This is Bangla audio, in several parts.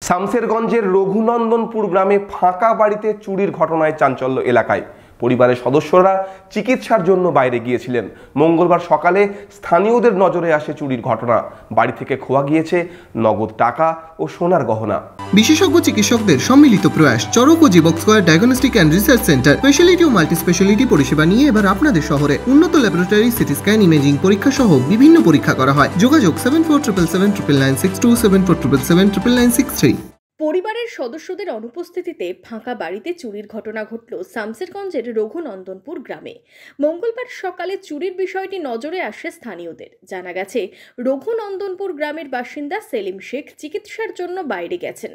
শামসেরগঞ্জের রঘুনন্দনপুর গ্রামে ফাঁকা বাড়িতে চুরির ঘটনায় চাঞ্চল্য এলাকায়। পরিবারের সদস্যরা চিকিৎসার জন্য বাইরে গিয়েছিলেন। মঙ্গলবার সকালে স্থানীয়দের নজরে আসে চুরির ঘটনা। বাড়ি থেকে খোয়া গিয়েছে নগদ টাকা ও সোনার গহনা। বিশেষজ্ঞ চিকিৎসকদের সম্মিলিত প্রয়াস চরক ও Jibak square diagnostic and research centre speciality ও মাল্টি স্পেশালিটি পরিষেবা নিয়ে এবার আপনাদের শহরে উন্নত ল্যাবরেটরি, সিটি স্ক্যান, ইমেজিং পরীক্ষা সহ বিভিন্ন পরীক্ষা করা হয়। যোগাযোগ 7477799627 7477799963। পরিবারের সদস্যদের অনুপস্থিতিতে ফাঁকা বাড়িতে চুরির ঘটনা ঘটল শামসেরগঞ্জের রঘুনন্দনপুর গ্রামে। মঙ্গলবার সকালে চুরির বিষয়টি নজরে আসে স্থানীয়দের। জানা গেছে, রঘুনন্দনপুর গ্রামের বাসিন্দা সেলিম শেখ চিকিৎসার জন্য বাইরে গেছেন।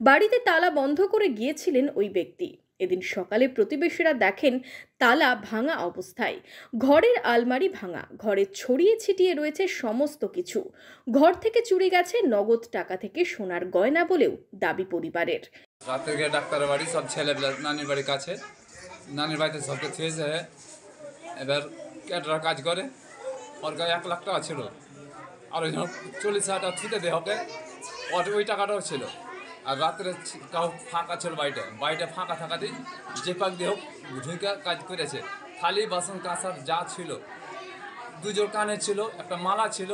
বাড়িতে তালা বন্ধ করে গিয়েছিলেন ওই ব্যক্তি। এদিন সকালে প্রতিবেশীরা দেখেন তালা ভাঙা অবস্থায়, ঘরের আলমারি ভাঙা, ঘরে ছড়িয়ে ছিটিয়ে রয়েছে সমস্ত কিছু। ঘর থেকে চুরি গেছে নগদ টাকা থেকে সোনার গয়না বলেও দাবি পরিবারের। রাতে গিয়ে ডাক্তারের বাড়ি সব ছেলেবেলা নানির বাড়ির কাছে, নানির বাড়িতে সবকে থুয়েছে। এবার ক্যাটারা কাজ করে, ওর গায়ে 1 লাখ টাকা ছিল, আর ওই 40,000 টাকা ছুটে দেয় ওকে, ওই টাকাটাও ছিল। আর রাত্রে তাও ফাঁকা ছিল, বাড়িটা ফাঁকা থাকাতেই যে পাক দিয়ে হোক ঢুকে কাজ করেছে। থালি বাসন কাঁসার যা ছিল, 2 জোড় কানে ছিল, একটা মালা ছিল,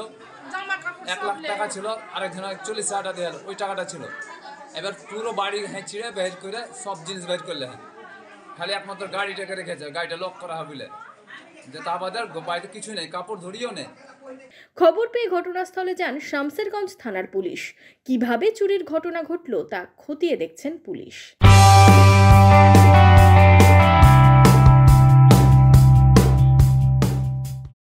1 লাখ টাকা ছিল, আরেকজনের 40,000 টাকা দেওয়ার ওই টাকাটা ছিল। এবার পুরো বাড়ি ছিঁড়ে বের করে সব জিনিস বের করলে, খালি একমাত্র গাড়িটাকে রেখেছে, গাড়িটা লক করা হবে বলে, যে তা বাদে বাড়িতে কিছু নেই, কাপড় ধরিয়েও নেই। খবর পেয়ে ঘটনাস্থলে যান শামসেরগঞ্জ থানার পুলিশ। কিভাবে চুরির ঘটনা ঘটল তা খতিয়ে দেখছেন পুলিশ।